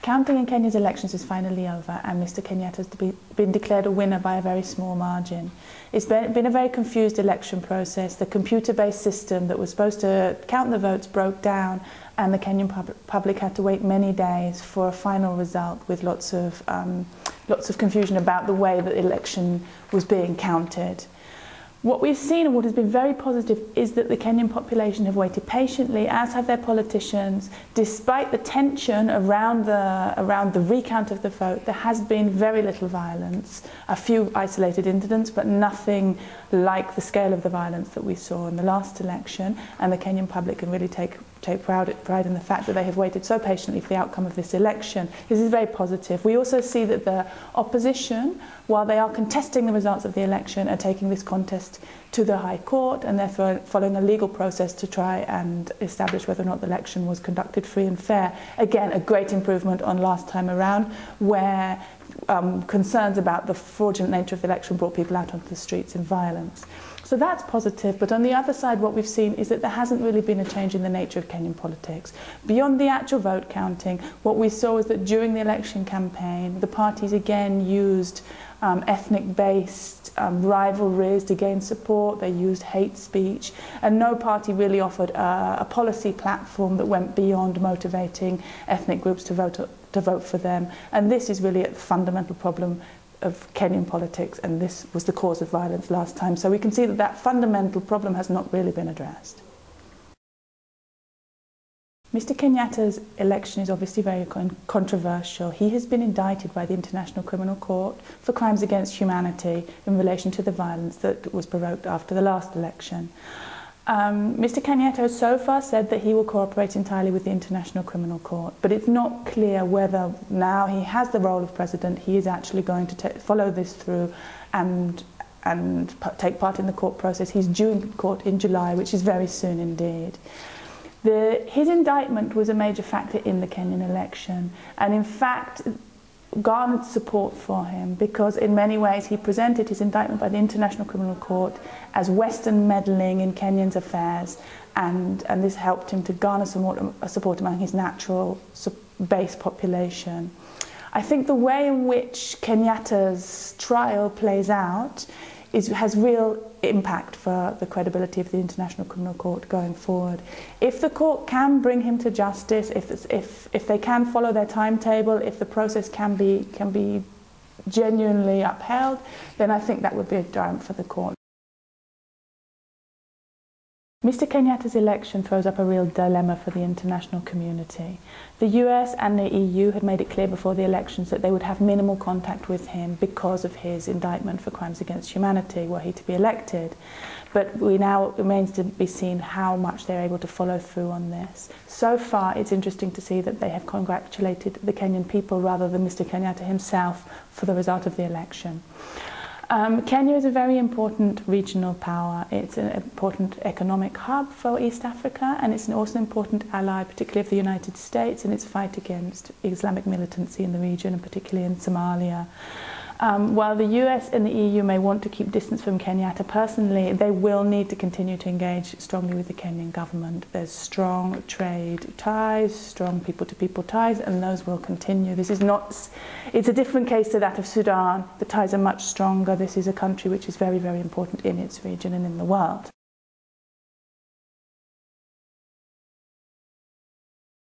Counting in Kenya's elections is finally over, and Mr. Kenyatta has been declared a winner by a very small margin. It's been a very confused election process. The computer-based system that was supposed to count the votes broke down, and the Kenyan public had to wait many days for a final result, with lots of confusion about the way that the election was being counted. What we've seen, and what has been very positive, is that the Kenyan population have waited patiently, as have their politicians. Despite the tension around the recount of the vote, there has been very little violence. A few isolated incidents, but nothing like the scale of the violence that we saw in the last election. And the Kenyan public can really take pride in the fact that they have waited so patiently for the outcome of this election. This is very positive. We also see that the opposition, while they are contesting the results of the election, are taking this contest to the High Court, and therefore following a legal process to try and establish whether or not the election was conducted free and fair. Again, a great improvement on last time around, where concerns about the fraudulent nature of the election brought people out onto the streets in violence. So that's positive, but on the other side, what we've seen is that there hasn't really been a change in the nature of Kenyan politics. Beyond the actual vote counting, what we saw is that during the election campaign, the parties again used ethnic-based rivalries to gain support. They used hate speech, and no party really offered a policy platform that went beyond motivating ethnic groups to vote for them. And this is really a fundamental problem of Kenyan politics, and this was the cause of violence last time. So we can see that that fundamental problem has not really been addressed. Mr. Kenyatta's election is obviously very controversial. He has been indicted by the International Criminal Court for crimes against humanity in relation to the violence that was provoked after the last election. Mr. Kenyatta has so far said that he will cooperate entirely with the International Criminal Court, but it's not clear whether, now he has the role of president, he is actually going to follow this through and take part in the court process. He's due in court in July, which is very soon indeed. His indictment was a major factor in the Kenyan election, and in fact garnered support for him, because in many ways he presented his indictment by the International Criminal Court as Western meddling in Kenyan's affairs, and this helped him to garner some support among his natural base population. I think the way in which Kenyatta's trial plays out has real impact for the credibility of the International Criminal Court going forward. If the court can bring him to justice, if they can follow their timetable, if the process can be genuinely upheld, then I think that would be a triumph for the court. Mr. Kenyatta's election throws up a real dilemma for the international community. The US and the EU had made it clear before the elections that they would have minimal contact with him because of his indictment for crimes against humanity, were he to be elected. But it remains to be seen how much they're able to follow through on this. So far, it's interesting to see that they have congratulated the Kenyan people rather than Mr. Kenyatta himself for the result of the election. Kenya is a very important regional power. It's an important economic hub for East Africa, and it's also an important ally, particularly of the United States, in its fight against Islamic militancy in the region, and particularly in Somalia. While the US and the EU may want to keep distance from Kenyatta personally, they will need to continue to engage strongly with the Kenyan government. There's strong trade ties, strong people-to-people ties, and those will continue. It's a different case to that of Sudan. The ties are much stronger. This is a country which is very, very important in its region and in the world.